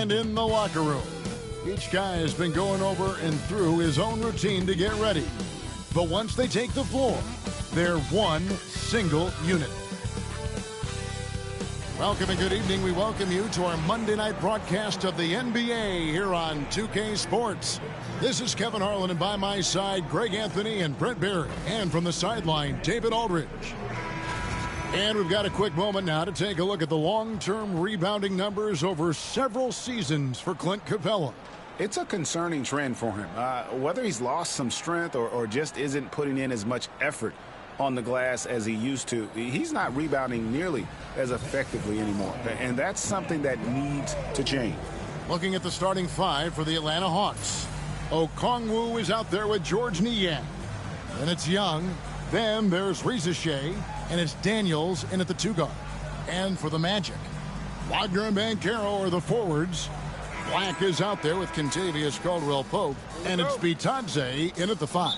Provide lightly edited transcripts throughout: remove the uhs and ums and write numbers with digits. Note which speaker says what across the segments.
Speaker 1: And in the locker room, each guy has been going over and through his own routine to get ready. But once they take the floor, they're one single unit. Welcome and good evening. We welcome you to our Monday night broadcast of the NBA here on 2K Sports. This is Kevin Harlan, and by my side, Greg Anthony and Brent Barry. And from the sideline, David Aldridge. And we've got a quick moment now to take a look at the long-term rebounding numbers over several seasons for Clint Capella.
Speaker 2: It's a concerning trend for him. Whether he's lost some strength or just isn't putting in as much effort on the glass as he used to, he's not rebounding nearly as effectively anymore. And that's something that needs to change.
Speaker 1: Looking at the starting five for the Atlanta Hawks. Okongwu is out there with George Niang. Then it's Young. Then there's Reza Shea. And it's Daniels in at the two guard. And for the Magic, Wagner and Banchero are the forwards. Black is out there with Kentavious Caldwell-Pope. And it's Bitadze in at the five.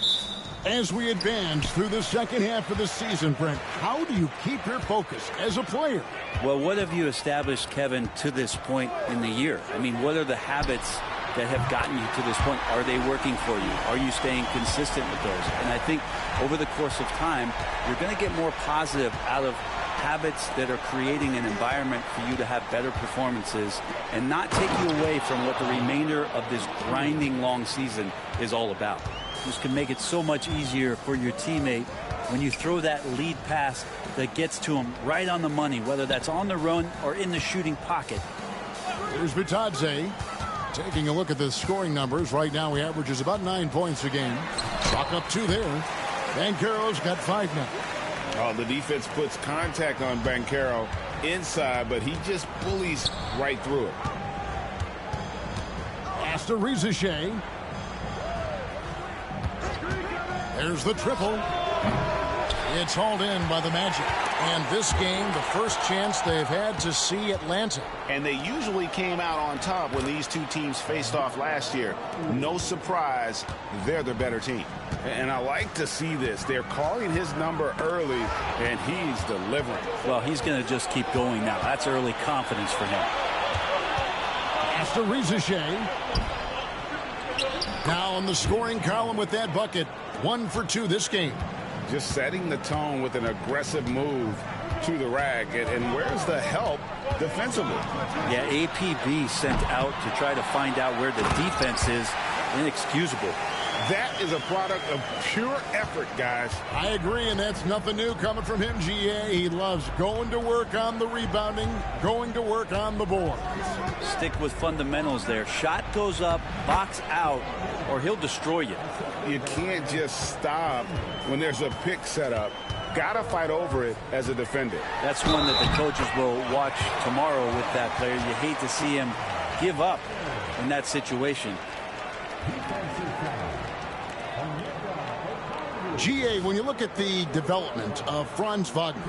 Speaker 1: As we advance through the second half of the season, Brent, how do you keep your focus as a player?
Speaker 3: Well, what have you established, Kevin, to this point in the year? I mean, what are the habits that have gotten you to this point? Are they working for you? Are you staying consistent with those? And I think over the course of time, you're going to get more positive out of habits that are creating an environment for you to have better performances and not take you away from what the remainder of this grinding long season is all about. This can make it so much easier for your teammate when you throw that lead pass that gets to him right on the money, whether that's on the run or in the shooting pocket.
Speaker 1: Here's Bitadze. Taking a look at the scoring numbers, right now he averages about 9 points a game. Chalk up 2 there. Banchero's got 5 now.
Speaker 4: Oh, the defense puts contact on Banchero inside, but he just bullies right through it.
Speaker 1: Pass to Reza Shea. There's the triple. It's hauled in by the Magic. And this game, the first chance they've had to see Atlanta.
Speaker 4: And they usually came out on top when these two teams faced off last year. No surprise, they're the better team. And I like to see this. They're calling his number early, and he's delivering.
Speaker 3: Well, he's going to just keep going now. That's early confidence for him.
Speaker 1: Pass to Reza Shea. Now on the scoring column with that bucket. 1 for 2 this game.
Speaker 4: Just setting the tone with an aggressive move to the rack. And where's the help defensively?
Speaker 3: Yeah, APB sent out to try to find out where the defense is. Inexcusable.
Speaker 4: That is a product of pure effort, guys.
Speaker 1: I agree, and that's nothing new coming from him, GA. He loves going to work on the rebounding, going to work on the boards.
Speaker 3: Stick with fundamentals there. Shot goes up, box out, or he'll destroy you.
Speaker 4: You can't just stop when there's a pick set up. Gotta fight over it as a defender.
Speaker 3: That's one that the coaches will watch tomorrow with that player. You hate to see him give up in that situation.
Speaker 1: GA, when you look at the development of Franz Wagner,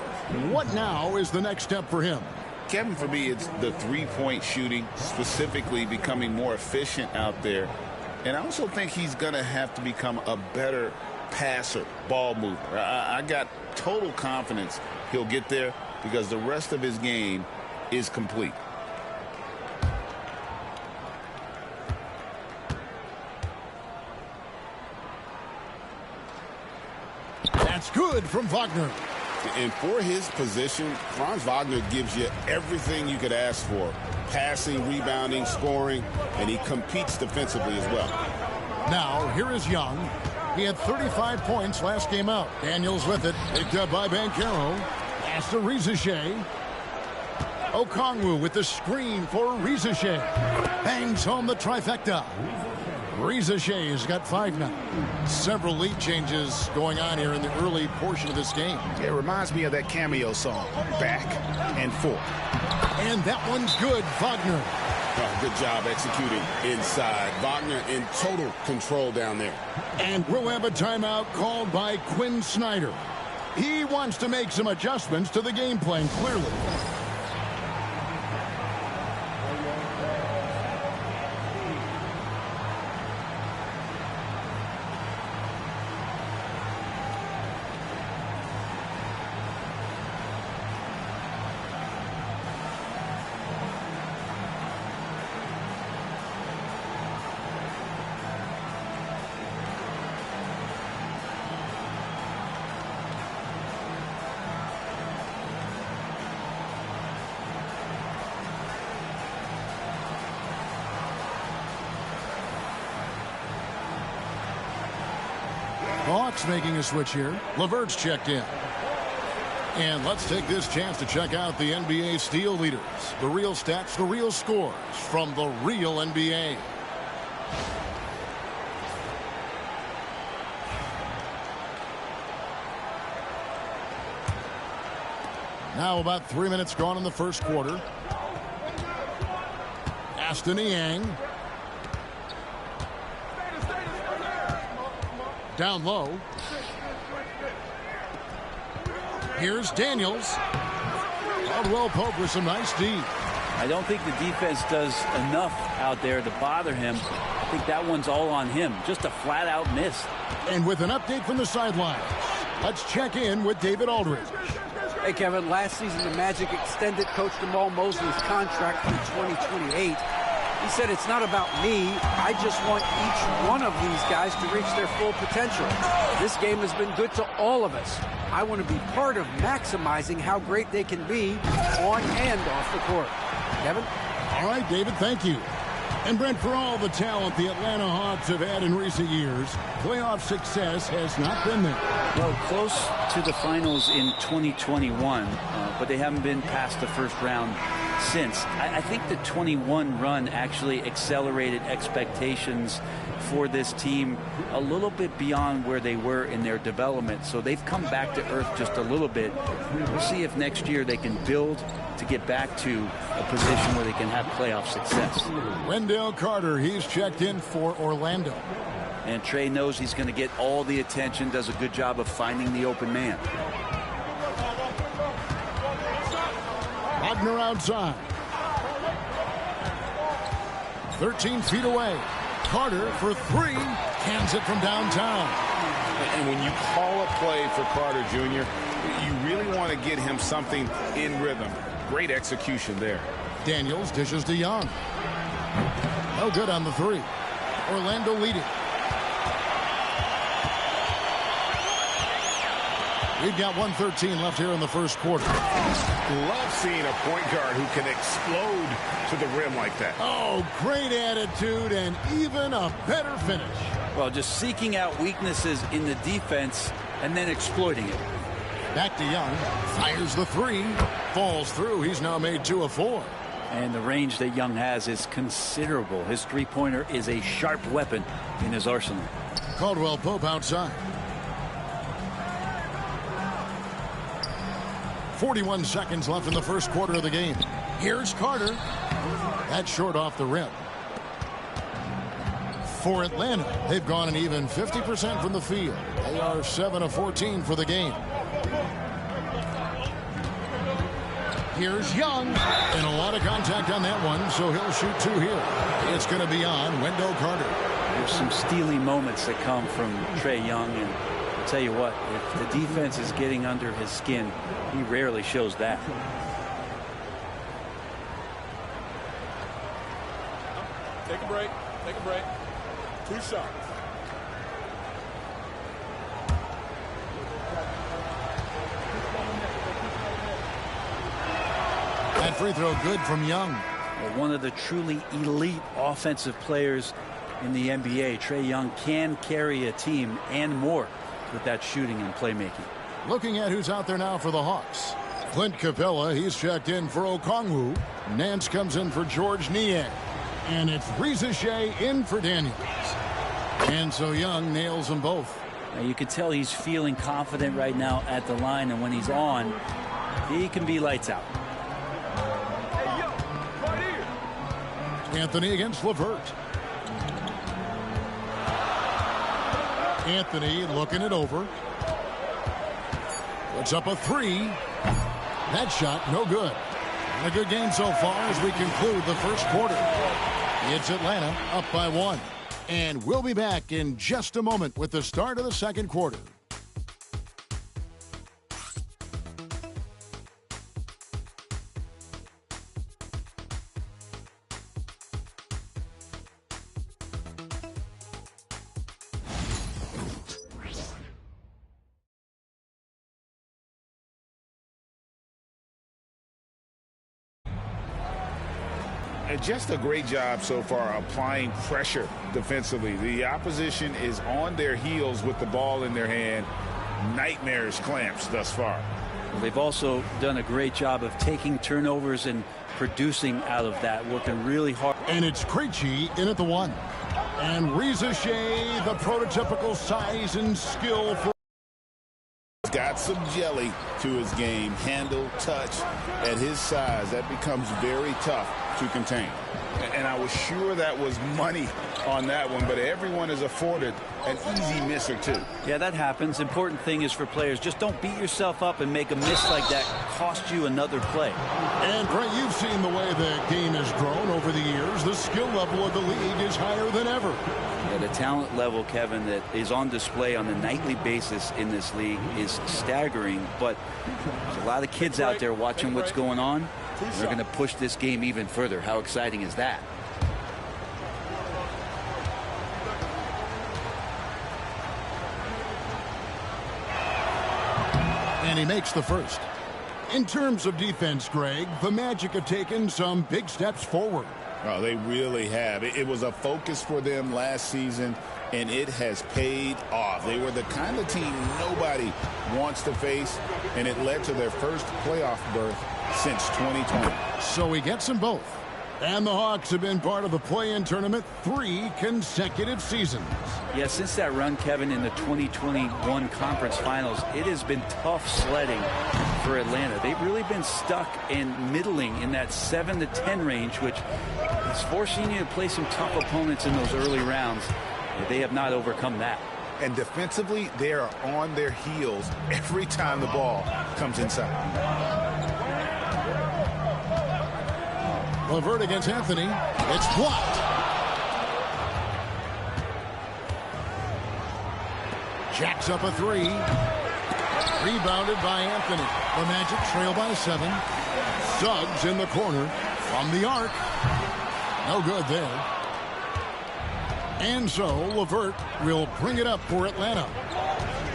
Speaker 1: what now is the next step for him?
Speaker 4: Kevin, for me, it's the three-point shooting, specifically becoming more efficient out there. And I also think he's going to have to become a better passer, ball mover. I got total confidence he'll get there because the rest of his game is complete.
Speaker 1: That's good from Wagner.
Speaker 4: And for his position, Franz Wagner gives you everything you could ask for. Passing, rebounding, scoring, and he competes defensively as well.
Speaker 1: Now, here is Young. He had 35 points last game out. Daniels with it. Picked up by Banchero. Pass to Reza Shea. Okongwu with the screen for Reza Shea. Bangs home the trifecta. Reza Shea has got 5 now. Several lead changes going on here in the early portion of this game.
Speaker 4: It reminds me of that cameo song, Back and Forth.
Speaker 1: And that one's good, Wagner.
Speaker 4: Oh, good job executing inside. Wagner in total control down there.
Speaker 1: And we'll have a timeout called by Quinn Snyder. He wants to make some adjustments to the game plan, clearly. Hawks making a switch here. LeVert's checked in. And let's take this chance to check out the NBA steal leaders. The real stats, the real scores from the real NBA. Now about 3 minutes gone in the first quarter. Aston Yang. Down low. Here's Daniels. Caldwell Pope with some nice D.
Speaker 3: I don't think the defense does enough out there to bother him. I think that one's all on him. Just a flat-out miss.
Speaker 1: And with an update from the sidelines, let's check in with David Aldridge.
Speaker 5: Hey, Kevin, last season the Magic extended Coach Jamal Mosley's contract through 2028. He said, it's not about me. I just want each one of these guys to reach their full potential. This game has been good to all of us. I want to be part of maximizing how great they can be on and off the court. Kevin?
Speaker 1: All right, David, thank you. And Brent, for all the talent the Atlanta Hawks have had in recent years, playoff success has not been there.
Speaker 3: Well, close to the finals in 2021, but they haven't been past the first round since. I think the 21 run actually accelerated expectations for this team a little bit beyond where they were in their development. So they've come back to earth just a little bit. We'll see if next year they can build to get back to a position where they can have playoff success.
Speaker 1: Wendell Carter, he's checked in for Orlando.
Speaker 3: And Trey knows he's going to get all the attention, does a good job of finding the open man.
Speaker 1: Wagner outside. 13 feet away. Carter for three. Cans it from downtown.
Speaker 2: And when you call a play for Carter Jr., you really want to get him something in rhythm. Great execution there.
Speaker 1: Daniels dishes to Young. No good on the three. Orlando leading. We've got 1:13 left here in the first quarter.
Speaker 2: Love seeing a point guard who can explode to the rim like that.
Speaker 1: Oh, great attitude and even a better finish.
Speaker 3: Well, just seeking out weaknesses in the defense and then exploiting it.
Speaker 1: Back to Young. Fires the three. Falls through. He's now made 2 of 4.
Speaker 3: And the range that Young has is considerable. His three-pointer is a sharp weapon in his arsenal.
Speaker 1: Caldwell Pope outside. 41 seconds left in the first quarter of the game. Here's Carter. That's short off the rim. For Atlanta, they've gone an even 50% from the field. They are 7 of 14 for the game. Here's Young. And a lot of contact on that one, so he'll shoot 2 here. It's going to be on Wendell Carter.
Speaker 3: There's some steely moments that come from Trey Young, and I'll tell you what, if the defense is getting under his skin, he rarely shows that.
Speaker 6: Take a break. Take a break. 2 shots.
Speaker 1: That free throw good from Young.
Speaker 3: Well, one of the truly elite offensive players in the NBA, Trey Young can carry a team and more with that shooting and playmaking.
Speaker 1: Looking at who's out there now for the Hawks. Clint Capella, he's checked in for Okongwu. Nance comes in for George Niang. And it's Rizachet in for Daniels. And so Young nails them both.
Speaker 3: Now you can tell he's feeling confident right now at the line, and when he's on, he can be lights out.
Speaker 1: Anthony against LeVert. Anthony looking it over. Puts up a three. That shot no good. And a good game so far as we conclude the first quarter. It's Atlanta up by 1. And we'll be back in just a moment with the start of the second quarter.
Speaker 4: Just a great job so far applying pressure defensively. The opposition is on their heels with the ball in their hand. Nightmarish clamps thus far.
Speaker 3: Well, they've also done a great job of taking turnovers and producing out of that, working really hard.
Speaker 1: And it's Krejci in at the 1. And Reza Shea, the prototypical size and skill for.
Speaker 4: Got some jelly to his game. Handle, touch at his size. That becomes very tough to contain. And I was sure that was money on that one, but everyone is afforded an easy miss or two.
Speaker 3: Yeah, that happens. Important thing is for players, just don't beat yourself up and make a miss like that cost you another play.
Speaker 1: And Brett, you've seen the way the game has grown over the years. The skill level of the league is higher than ever.
Speaker 3: Yeah, the talent level, Kevin, that is on display on a nightly basis in this league is staggering, but there's a lot of kids out there watching what's going on. They're going to push this game even further. How exciting is that?
Speaker 1: And he makes the first. In terms of defense, Greg, the Magic have taken some big steps forward.
Speaker 4: Oh, they really have. It was a focus for them last season, and it has paid off. They were the kind of team nobody wants to face, and it led to their first playoff berth since 2020.
Speaker 1: So he gets them both. And the Hawks have been part of the play-in tournament 3 consecutive seasons.
Speaker 3: Yeah, since that run, Kevin, in the 2021 conference finals, it has been tough sledding for Atlanta. They've really been stuck and middling in that 7 to 10 range, which is forcing you to play some tough opponents in those early rounds. They have not overcome that.
Speaker 2: And defensively, they are on their heels every time the ball comes inside.
Speaker 1: LeVert against Anthony. It's blocked. Jacks up a 3. Rebounded by Anthony. The Magic trail by 7. Suggs in the corner from the arc. No good there. And so LeVert will bring it up for Atlanta.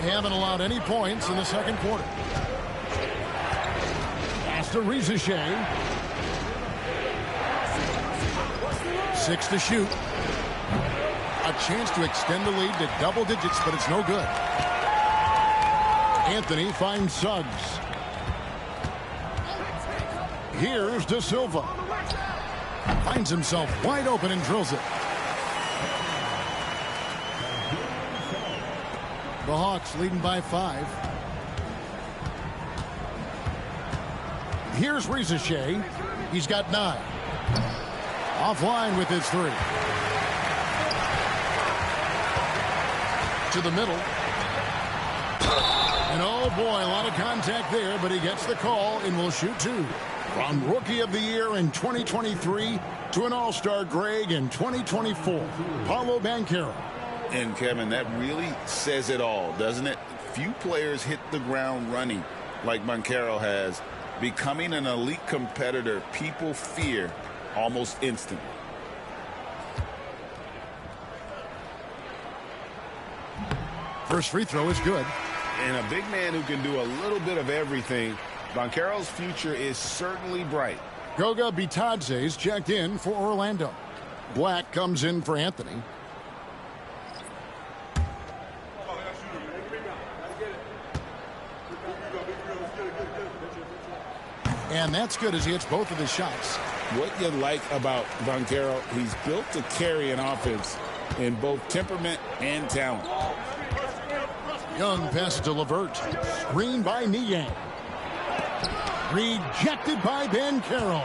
Speaker 1: They haven't allowed any points in the second quarter. Pass to Reza Shea. 6 to shoot. A chance to extend the lead to double digits, but it's no good. Anthony finds Suggs. Here's De Silva. Finds himself wide open and drills it. The Hawks leading by 5. Here's Reza Shea. He's got 9. Offline with his 3. To the middle. And oh boy, a lot of contact there, but he gets the call and will shoot 2. From Rookie of the Year in 2023 to an All-Star Greg in 2024, Paolo Banchero.
Speaker 4: And Kevin, that really says it all, doesn't it? Few players hit the ground running like Banchero has. Becoming an elite competitor, people fear almost instantly.
Speaker 1: First free throw is good.
Speaker 2: And a big man who can do a little bit of everything. Banchero's future is certainly bright.
Speaker 1: Goga Bitadze's checked in for Orlando. Black comes in for Anthony. And that's good as he hits both of his shots.
Speaker 4: What you like about Banchero, he's built to carry an offense in both temperament and talent.
Speaker 1: Young passes to LeVert. Screen by Niang. Rejected by Banchero.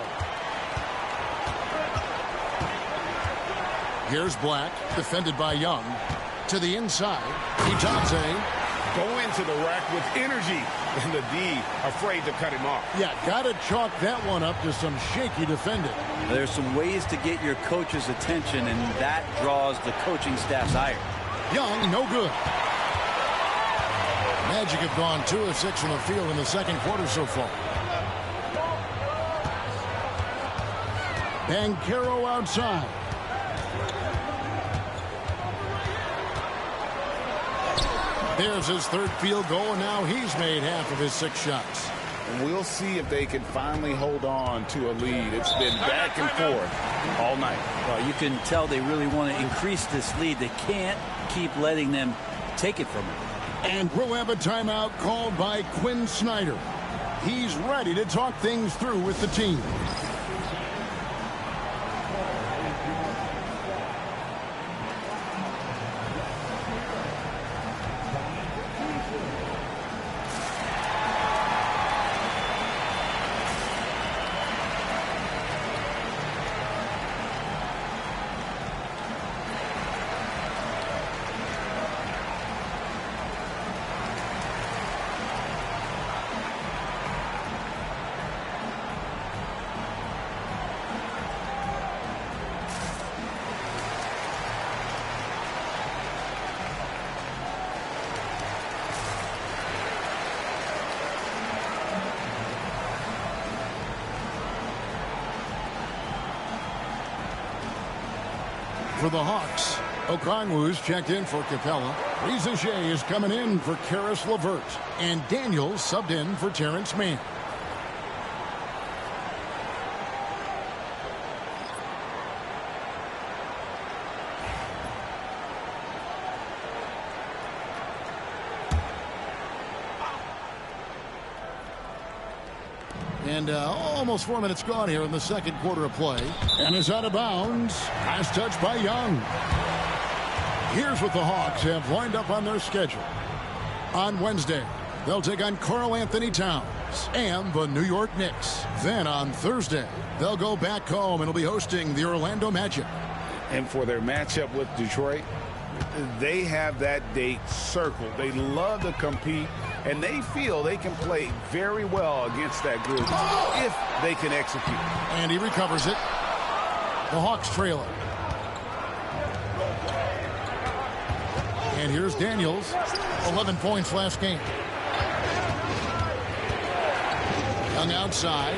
Speaker 1: Here's Black, defended by Young. To the inside. Bitadze.
Speaker 2: Go into the rack with energy. And the D afraid to cut him off.
Speaker 1: Yeah, got to chalk that one up to some shaky defending.
Speaker 3: There's some ways to get your coach's attention, and that draws the coaching staff's ire.
Speaker 1: Young, no good. Magic have gone 2 of 6 from the field in the second quarter so far. Banchero outside. There's his third field goal, and now he's made half of his 6 shots.
Speaker 4: We'll see if they can finally hold on to a lead. It's been back and forth all night.
Speaker 3: Well, you can tell they really want to increase this lead. They can't keep letting them take it from them.
Speaker 1: And we'll have a timeout called by Quinn Snyder. He's ready to talk things through with the team. For the Hawks, Okongwu's checked in for Capella. Rizachet is coming in for Karis LeVert. And Daniels subbed in for Terrence Mann. And almost 4 minutes gone here in the second quarter of play. And is out of bounds. Last touch by Young. Here's what the Hawks have lined up on their schedule. On Wednesday, they'll take on Karl Anthony Towns and the New York Knicks. Then on Thursday, they'll go back home and will be hosting the Orlando Magic.
Speaker 2: And for their matchup with Detroit, they have that date circled. They love to compete, and they feel they can play very well against that group if they can execute.
Speaker 1: And he recovers it. The Hawks trail it. And here's Daniels. 11 points last game. Young outside.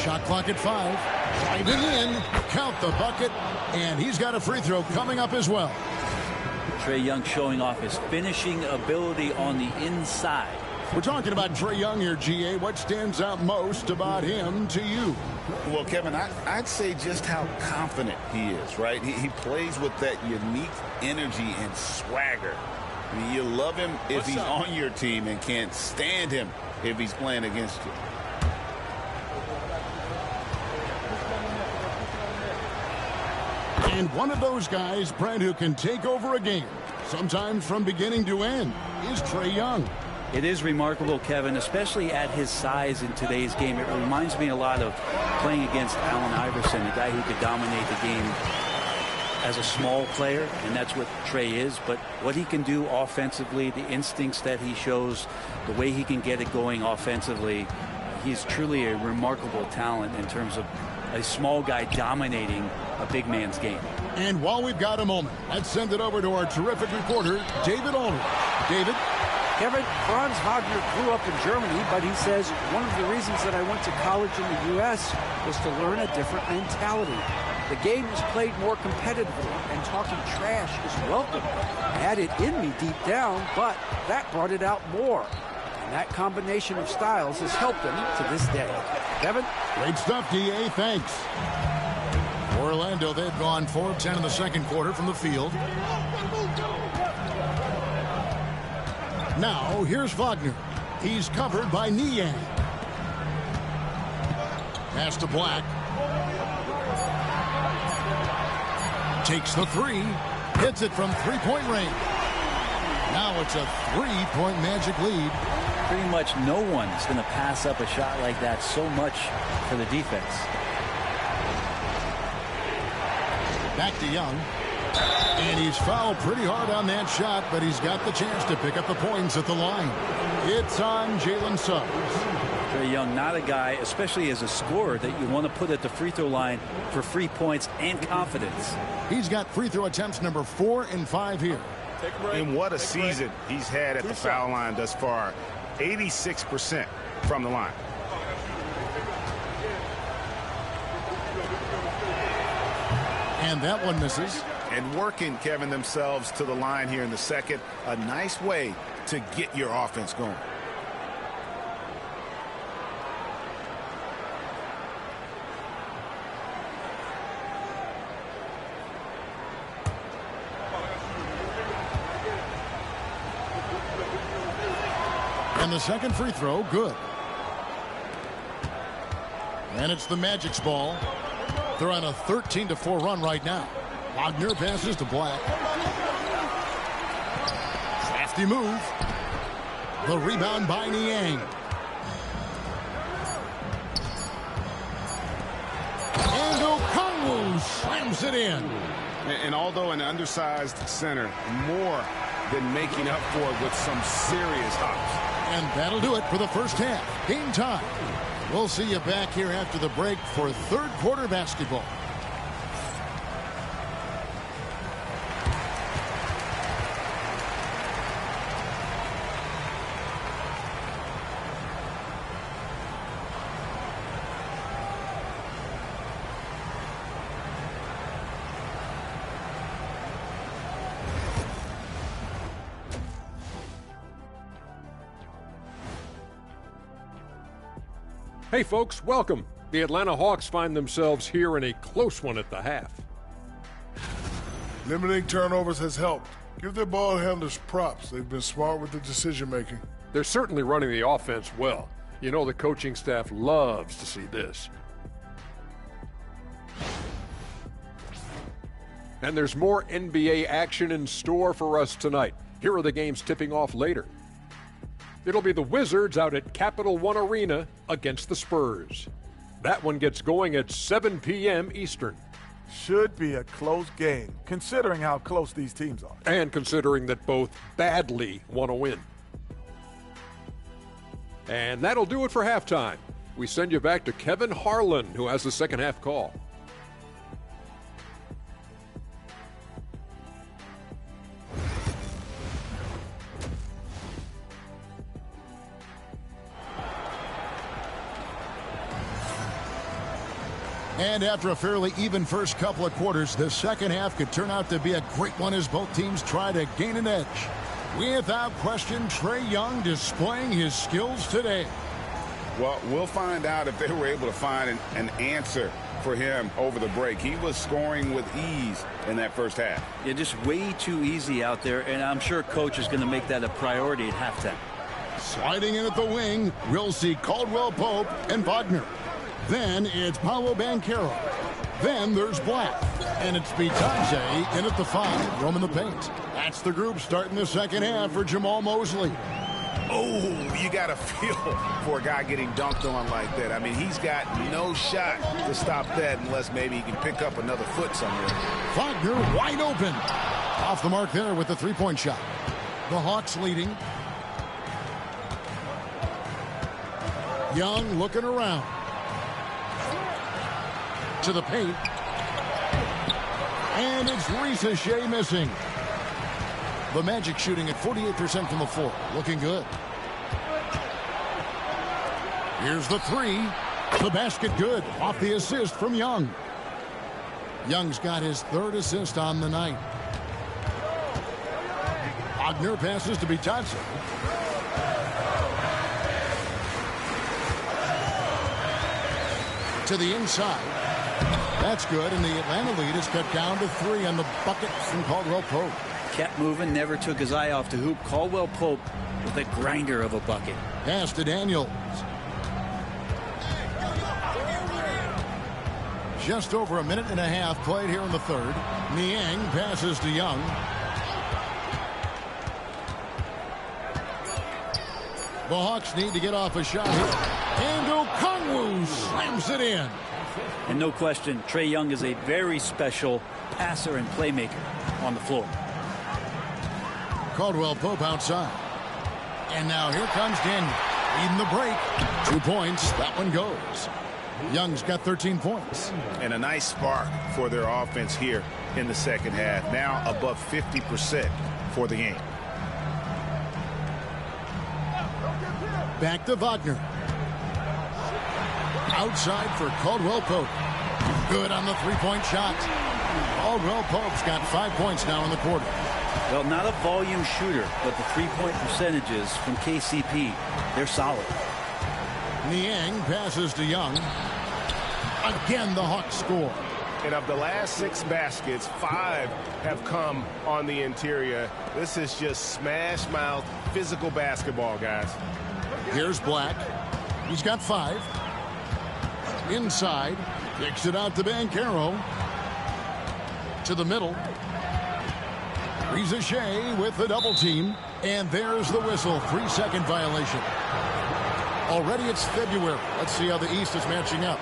Speaker 1: Shot clock at 5. Driving in. Count the bucket. And he's got a free throw coming up as well.
Speaker 3: Trae Young showing off his finishing ability on the inside.
Speaker 1: We're talking about Trae Young here, GA. What stands out most about him to you?
Speaker 4: Well, Kevin, I'd say just how confident he is, right? He plays with that unique energy and swagger. I mean, you love him if he's on your team and can't stand him if he's playing against you.
Speaker 1: And one of those guys, Brent, who can take over a game, sometimes from beginning to end, is Trae Young.
Speaker 3: It is remarkable, Kevin, especially at his size in today's game. It reminds me a lot of playing against Allen Iverson, a guy who could dominate the game as a small player, and that's what Trae is. But what he can do offensively, the instincts that he shows, the way he can get it going offensively, he's truly a remarkable talent in terms of a small guy dominating a big man's game.
Speaker 1: And while we've got a moment, let's send it over to our terrific reporter, David Aldridge. David?
Speaker 5: Kevin, Franz Wagner grew up in Germany, but he says one of the reasons that I went to college in the U.S. was to learn a different mentality. The game is played more competitively, and talking trash is welcome. I had it in me deep down, but that brought it out more. And that combination of styles has helped him to this day. Kevin?
Speaker 1: Great stuff, DA. Thanks. Orlando, they've gone 4 of 10 in the second quarter from the field. Now, here's Wagner. He's covered by Niang. Pass to Black. Takes the 3. Hits it from three-point range. Now it's a 3-point Magic lead.
Speaker 3: Pretty much no one's going to pass up a shot like that so much for the defense.
Speaker 1: Back to Young. And he's fouled pretty hard on that shot, but he's got the chance to pick up the points at the line. It's on Jalen Suggs.
Speaker 3: Trae Young, not a guy, especially as a scorer, that you want to put at the free throw line for free points and confidence.
Speaker 1: He's got free throw attempts number 4 and 5 here.
Speaker 2: And what a season he's had at the foul line thus far. 86% from the line.
Speaker 1: And that one misses.
Speaker 2: And working, Kevin, themselves to the line here in the second. A nice way to get your offense going.
Speaker 1: And the second free throw, good. And it's the Magic's ball. They're on a 13-4 run right now. Wagner passes to Black. Crafty move. The rebound by Niang. And Okongwu slams it in.
Speaker 2: And although an undersized center, more than making up for it with some serious hops.
Speaker 1: And that'll do it for the first half. Game time. We'll see you back here after the break for third quarter basketball.
Speaker 7: Hey folks, welcome. The Atlanta Hawks find themselves here in a close one at the half.
Speaker 8: Limiting turnovers has helped. Give their ball handlers props. They've been smart with the decision making.
Speaker 7: They're certainly running the offense well. You know the coaching staff loves to see this. And there's more NBA action in store for us tonight. Here are the games tipping off later. It'll be the Wizards out at Capital One Arena against the Spurs. That one gets going at 7 p.m. Eastern.
Speaker 9: Should be a close game, considering how close these teams are.
Speaker 7: And considering that both badly want to win. And that'll do it for halftime. We send you back to Kevin Harlan, who has the second half call.
Speaker 1: And after a fairly even first couple of quarters, the second half could turn out to be a great one as both teams try to gain an edge. Without question, Trae Young displaying his skills today.
Speaker 2: Well, we'll find out if they were able to find an answer for him over the break. He was scoring with ease in that first half.
Speaker 3: Yeah, just way too easy out there, and I'm sure Coach is going to make that a priority at halftime.
Speaker 1: Sliding in at the wing, we'll see Caldwell Pope and Wagner. Then it's Paolo Banchero. Then there's Black. And it's Bitadze in at the 5, roaming the paint. That's the group starting the second half for Jamal Mosley.
Speaker 2: Oh, you got to feel for a guy getting dunked on like that. I mean, he's got no shot to stop that unless maybe he can pick up another foot somewhere.
Speaker 1: Wagner wide open. Off the mark there with the three-point shot. The Hawks leading. Young looking around. To the paint. And it's Risacher missing. The Magic shooting at 48% from the floor. Looking good. Here's the three. The basket good. Off the assist from Young. Young's got his third assist on the night. Wagner passes to Bitadze. To the inside. That's good, and the Atlanta lead is cut down to 3 on the bucket from Caldwell Pope.
Speaker 3: Kept moving, never took his eye off the hoop. Caldwell Pope with a grinder of a bucket.
Speaker 1: Pass to Daniels. Just over a minute and a half played here in the third. Niang passes to Young. The Hawks need to get off a shot here. And Okongwu slams it in.
Speaker 3: And no question, Trae Young is a very special passer and playmaker on the floor.
Speaker 1: Caldwell Pope outside. And now here comes Daniel. Leading the break. 2 points. That one goes. Young's got 13 points.
Speaker 2: And a nice spark for their offense here in the second half. Now above 50% for the game.
Speaker 1: Back to Wagner. Outside for Caldwell Pope. Good on the three-point shot. Caldwell Pope's got 5 points now in the quarter.
Speaker 3: Well, not a volume shooter, but the three-point percentages from KCP, they're solid.
Speaker 1: Niang passes to Young. Again, the Hawks score.
Speaker 10: And of the last 6 baskets, 5 have come on the interior. This is just smash mouth, physical basketball, guys.
Speaker 1: Here's Black. He's got 5. Inside. Kicks it out to Banchero. To the middle. Reza Shea with the double team. And there's the whistle. 3-second violation. Already it's February. Let's see how the East is matching up.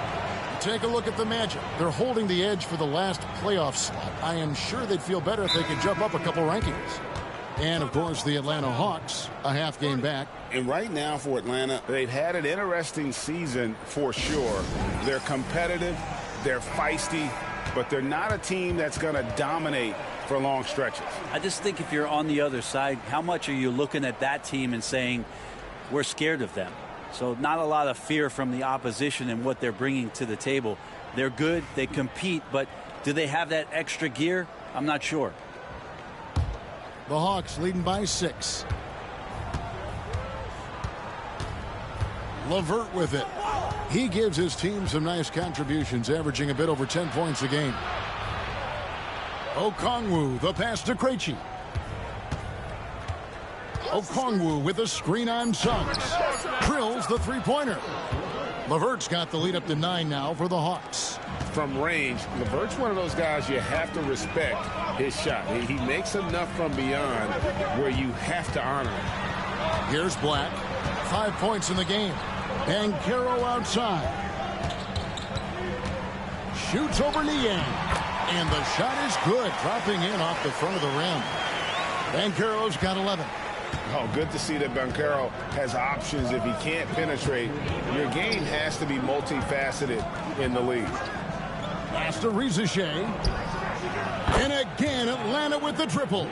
Speaker 1: Take a look at the Magic. They're holding the edge for the last playoff slot. I am sure they'd feel better if they could jump up a couple rankings. And, of course, the Atlanta Hawks, a half game back.
Speaker 4: And right now for Atlanta,
Speaker 2: They've had an interesting season for sure. They're competitive, they're feisty, but they're not a team that's going to dominate for long stretches.
Speaker 3: I just think if you're on the other side, how much are you looking at that team and saying, we're scared of them? So not a lot of fear from the opposition and what they're bringing to the table. They're good, they compete, but do they have that extra gear? I'm not sure.
Speaker 1: The Hawks leading by 6. LeVert with it. He gives his team some nice contributions, averaging a bit over 10 points a game. Okongwu, the pass to Krejci. Okongwu with a screen on Suggs. Drills the three-pointer. LeVert's got the lead up to 9 now for the Hawks.
Speaker 10: From range, LeVert's one of those guys you have to respect his shot. He makes enough from beyond where you have to honor him.
Speaker 1: Here's Black. 5 points in the game. Banchero outside. Shoots over Niang. And the shot is good, dropping in off the front of the rim. Banchero's got 11.
Speaker 2: Oh, good to see that Banchero has options if he can't penetrate. Your game has to be multifaceted in the league.
Speaker 1: Pass to Reza Shea. And again, Atlanta with the triple.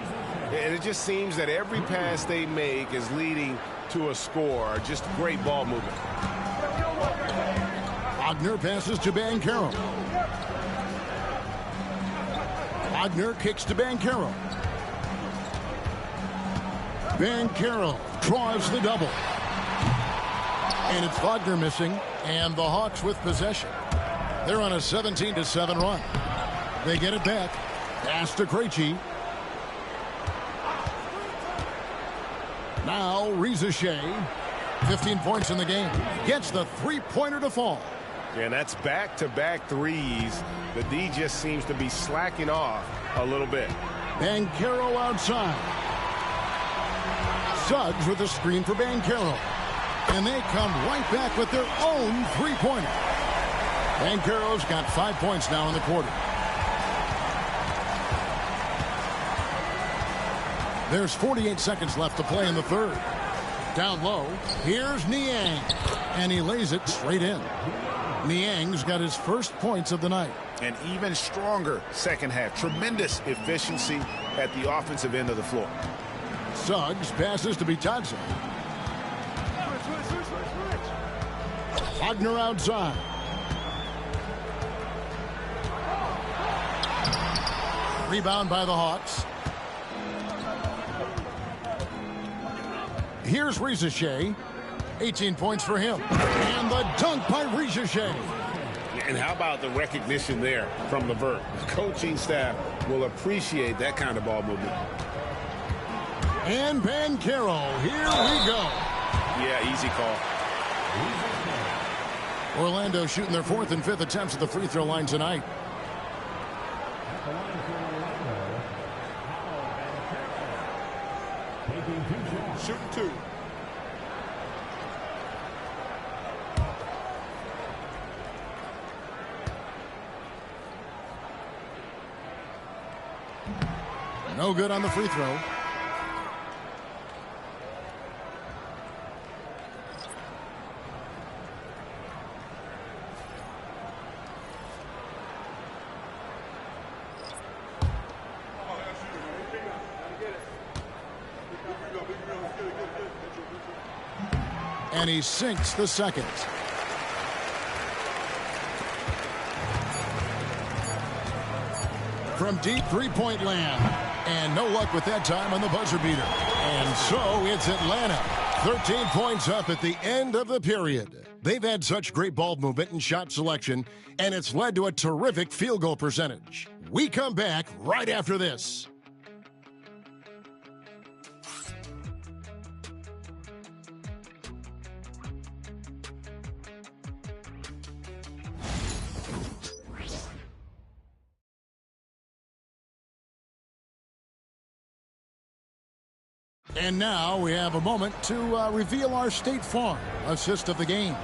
Speaker 10: And it just seems that every pass they make is leading to a score. Just great ball movement.
Speaker 1: Wagner passes to Banchero. Wagner kicks to Banchero. Banchero draws the double. And it's Wagner missing, and the Hawks with possession. They're on a 17-7 run. They get it back. Pass to Krejci. Now Reza Shea, 15 points in the game, gets the three-pointer to fall.
Speaker 10: And that's back-to-back threes. The D just seems to be slacking off a little bit.
Speaker 1: Banchero outside. Suggs with a screen for Banchero. And they come right back with their own three-pointer. Banchero's got 5 points now in the quarter. There's 48 seconds left to play in the third. Down low, here's Niang. And he lays it straight in. Niang's got his first points of the night.
Speaker 2: An even stronger second half. Tremendous efficiency at the offensive end of the floor.
Speaker 1: Suggs passes to Bitadze. Wagner outside. Rebound by the Hawks. Here's Reza Shea. 18 points for him. And the dunk by Reza Shea.
Speaker 10: And how about the recognition there from LeVert? The coaching staff will appreciate that kind of ball movement.
Speaker 1: And Banchero, here we go.
Speaker 10: Yeah, easy call.
Speaker 1: Orlando shooting their 4th and 5th attempts at the free throw line tonight.
Speaker 6: Shooting 2.
Speaker 1: No good on the free throw. And he sinks the second. From deep three-point land. And no luck with that time on the buzzer beater. And so it's Atlanta. 13 points up at the end of the period. They've had such great ball movement and shot selection, and it's led to a terrific field goal percentage. We come back right after this. And now we have a moment to reveal our State Farm assist of the game.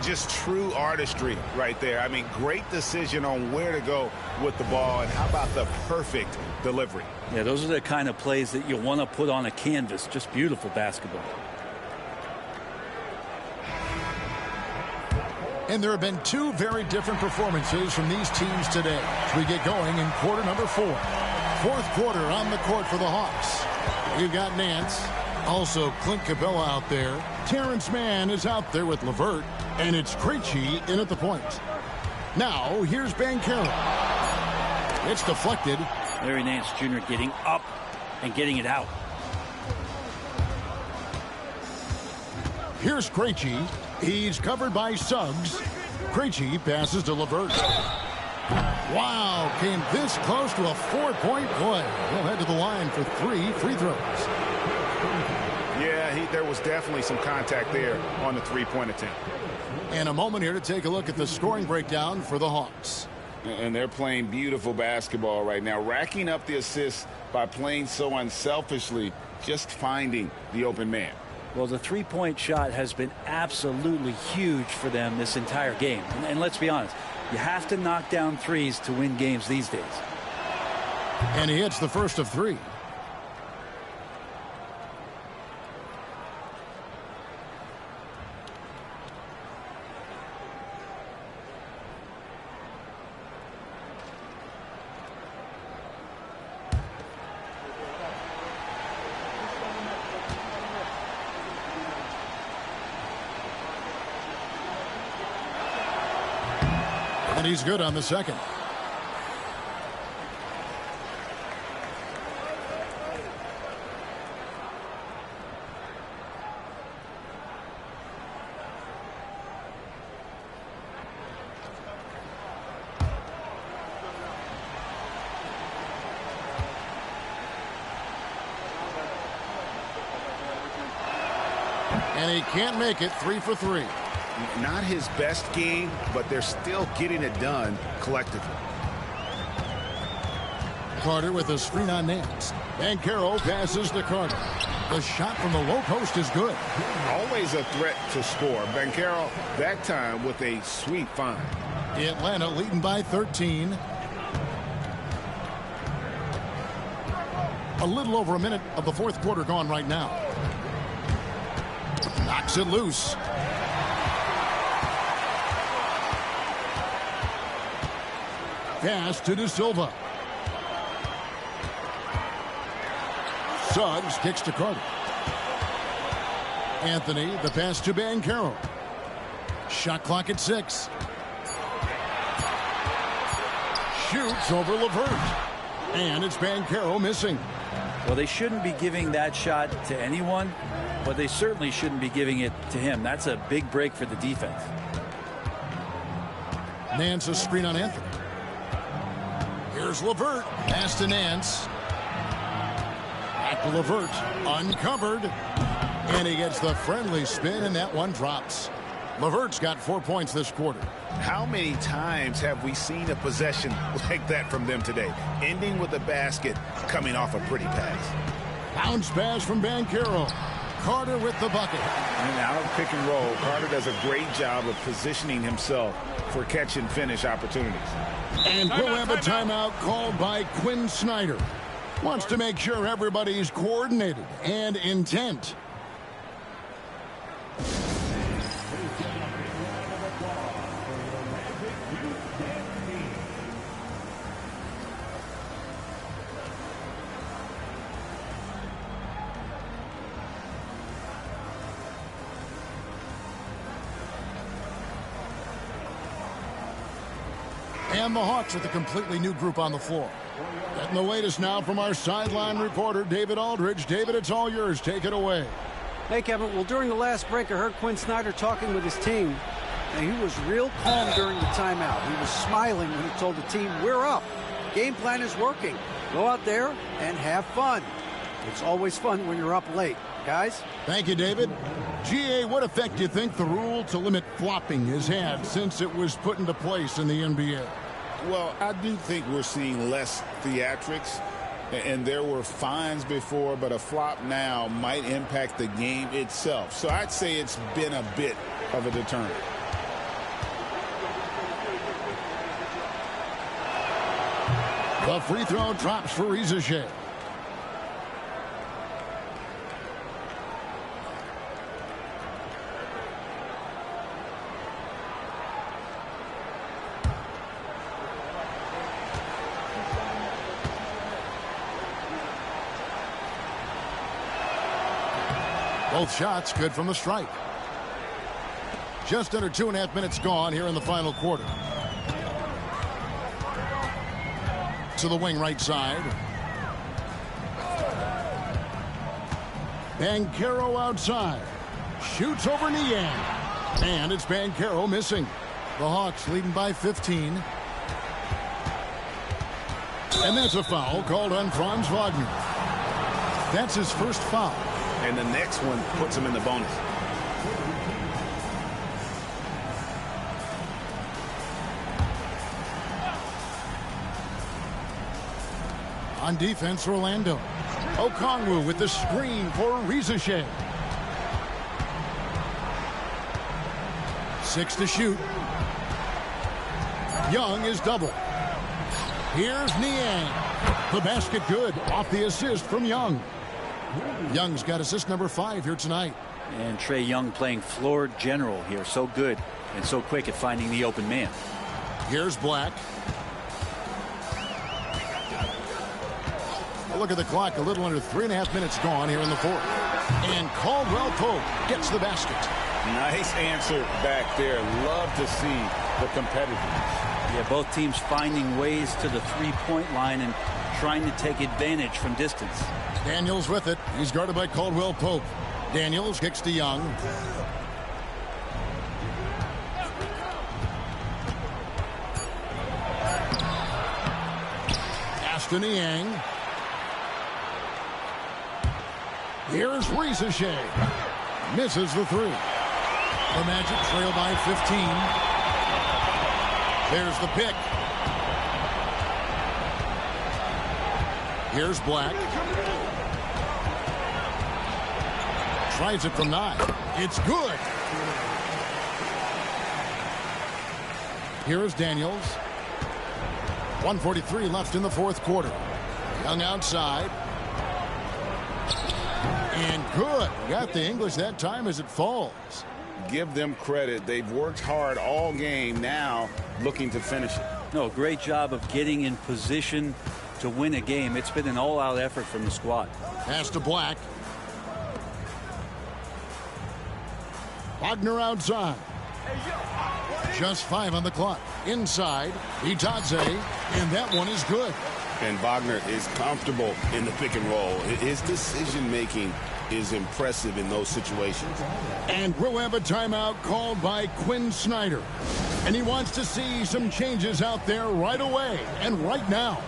Speaker 2: Just true artistry right there. I mean, great decision on where to go with the ball, and how about the perfect delivery?
Speaker 3: Yeah, those are the kind of plays that you want to put on a canvas. Just beautiful basketball.
Speaker 1: And there have been two very different performances from these teams today as we get going in quarter number 4. Fourth quarter on the court for the Hawks. You've got Nance, also Clint Capella out there. Terrence Mann is out there with LeVert, and it's Krejci in at the point. Now, here's Banchero. It's deflected.
Speaker 3: Larry Nance Jr. getting up and getting it out.
Speaker 1: Here's Krejci. He's covered by Suggs. Krejci passes to LeVert. Wow, came this close to a 4-point play. He'll head to the line for 3 free throws.
Speaker 2: Yeah, there was definitely some contact there on the three-point attempt.
Speaker 1: And a moment here to take a look at the scoring breakdown for the Hawks.
Speaker 4: And they're playing beautiful basketball right now, racking up the assists by playing so unselfishly, just finding the open man.
Speaker 3: Well, the three-point shot has been absolutely huge for them this entire game. And let's be honest, you have to knock down threes to win games these days.
Speaker 1: And he hits the first of 3. And he's good on the second. And he can't make it. 3 for 3.
Speaker 2: Not his best game, but they're still getting it done collectively.
Speaker 1: Carter with a screen on Nance. Banchero passes to Carter. The shot from the low post is good.
Speaker 2: Always a threat to score. Banchero, that time with a sweet find.
Speaker 1: Atlanta leading by 13. A little over a minute of the fourth quarter gone right now. Knocks it loose. Pass to De Silva. Suggs kicks to Carter. Anthony, the pass to Banchero. Shot clock at 6. Shoots over LeVert. And it's Banchero missing.
Speaker 3: Well, they shouldn't be giving that shot to anyone, but they certainly shouldn't be giving it to him. That's a big break for the defense.
Speaker 1: Nance a screen on Anthony. Here's LeVert. Pass to Nance. Back to LeVert. Uncovered. And he gets the friendly spin, and that one drops. LeVert's got 4 points this quarter.
Speaker 2: How many times have we seen a possession like that from them today? Ending with a basket, coming off a pretty pass.
Speaker 1: Bounce pass from Banchero. Carter with the bucket.
Speaker 2: And out of pick and roll, Carter does a great job of positioning himself for catch and finish opportunities.
Speaker 1: And we'll have a timeout called by Quinn Snyder. Wants to make sure everybody's coordinated and intent. And the Hawks with a completely new group on the floor. Getting the latest now from our sideline reporter, David Aldridge. David, it's all yours. Take it away.
Speaker 5: Hey, Kevin. Well, during the last break, I heard Quinn Snyder talking with his team, and he was real calm during the timeout. He was smiling when he told the team, we're up. Game plan is working. Go out there and have fun. It's always fun when you're up late. Guys?
Speaker 1: Thank you, David. GA, what effect do you think the rule to limit flopping has had since it was put into place in the NBA?
Speaker 4: Well, I do think we're seeing less theatrics, and there were fines before, but a flop now might impact the game itself. So I'd say it's been a bit of a deterrent.
Speaker 1: The free throw drops for Rizachet. Both shots good from the stripe. Just under 2.5 minutes gone here in the final quarter. To the wing right side. Banchero outside. Shoots over Niang. And it's Banchero missing. The Hawks leading by 15. And that's a foul called on Franz Wagner. That's his first foul.
Speaker 2: And the next one puts him in the bonus.
Speaker 1: On defense, Orlando. Okongwu with the screen for Rizachet. 6 to shoot. Young is double. Here's Niang. The basket good off the assist from Young. Young's got assist number 5 here tonight.
Speaker 3: And Trae Young playing floor general here. So good and so quick at finding the open man.
Speaker 1: Here's Black. Look at the clock. A little under 3.5 minutes gone here in the fourth. And Caldwell Pope gets the basket.
Speaker 2: Nice answer back there. Love to see the competitiveness.
Speaker 3: Yeah, both teams finding ways to the three-point line and trying to take advantage from distance.
Speaker 1: Daniels with it. He's guarded by Caldwell Pope. Daniels kicks to Young. Aston Niang. Here's Rizachet. Misses the 3. The Magic trail by 15. There's the pick. Here's Black. Tries it from 9. It's good. Here's Daniels. 1:43 left in the fourth quarter. Young outside. And good. Got the English that time as it falls.
Speaker 2: Give them credit. They've worked hard all game, now looking to finish it.
Speaker 3: No, great job of getting in position to win a game. It's been an all-out effort from the squad.
Speaker 1: Pass to Black. Wagner outside. Just 5 on the clock. Inside, Itadze, and that one is good.
Speaker 2: And Wagner is comfortable in the pick and roll. His decision-making is impressive in those situations.
Speaker 1: And we'll have a timeout called by Quinn Snyder. And he wants to see some changes out there right away and right now.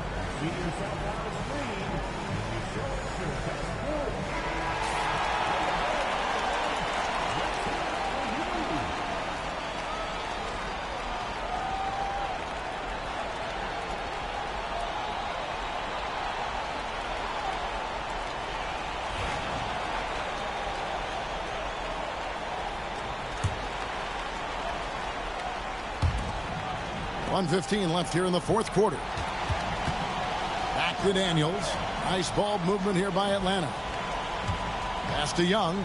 Speaker 1: .115 left here in the fourth quarter. Back to Daniels. Nice ball movement here by Atlanta. Pass to Young.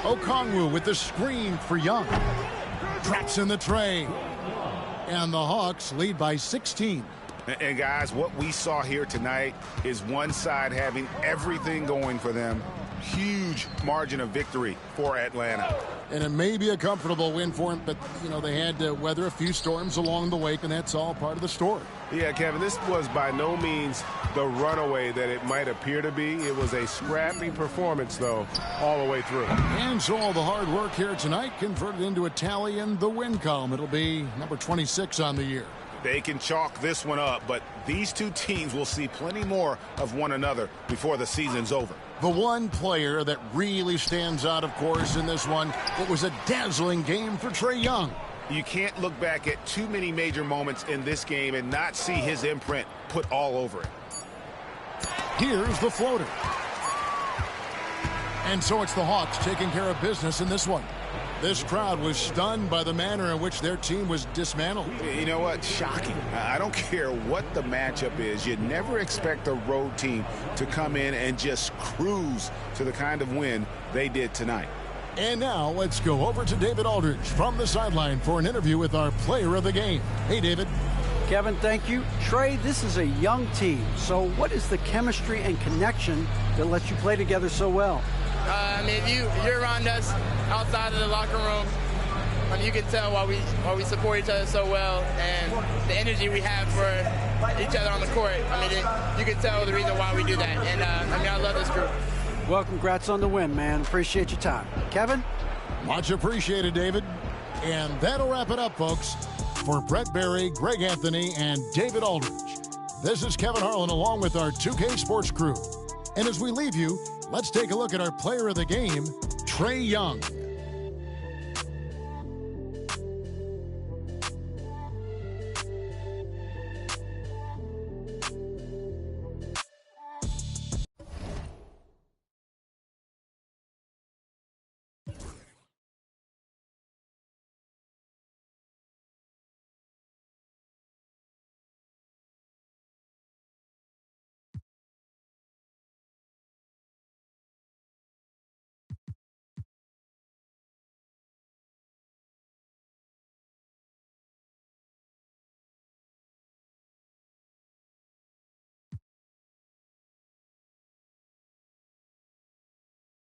Speaker 1: Okongwu with the screen for Young. Traps in the tray. And the Hawks lead by 16.
Speaker 2: And guys, what we saw here tonight is one side having everything going for them. Huge margin of victory for Atlanta.
Speaker 1: And it may be a comfortable win for him, but, you know, they had to weather a few storms along the way, and that's all part of the story.
Speaker 10: Yeah, Kevin, this was by no means the runaway that it might appear to be. It was a scrappy performance, though, all the way through.
Speaker 1: And so all the hard work here tonight converted into a tally in the win column. It'll be number 26 on the year.
Speaker 2: They can chalk this one up, but these two teams will see plenty more of one another before the season's over.
Speaker 1: The one player that really stands out, of course, in this one, it was a dazzling game for Trae Young.
Speaker 2: You can't look back at too many major moments in this game and not see his imprint put all over it.
Speaker 1: Here's the floater. And so it's the Hawks taking care of business in this one. This crowd was stunned by the manner in which their team was dismantled.
Speaker 2: You know what? Shocking. I don't care what the matchup is. You never expect a road team to come in and just cruise to the kind of win they did tonight.
Speaker 1: And now let's go over to David Aldridge from the sideline for an interview with our player of the game. Hey, David.
Speaker 5: Kevin, thank you. Trae, this is a young team. So what is the chemistry and connection that lets you play together so well?
Speaker 11: I mean, if you're around us outside of the locker room, you can tell why we support each other so well, and the energy we have for each other on the court. I mean, you can tell the reason why we do that. And I mean, I love this group.
Speaker 5: Well, congrats on the win, man. Appreciate your time. Kevin?
Speaker 1: Much appreciated, David. And that'll wrap it up, folks. For Brett Berry, Greg Anthony, and David Aldridge, this is Kevin Harlan along with our 2K Sports crew. And as we leave you, let's take a look at our player of the game, Trae Young.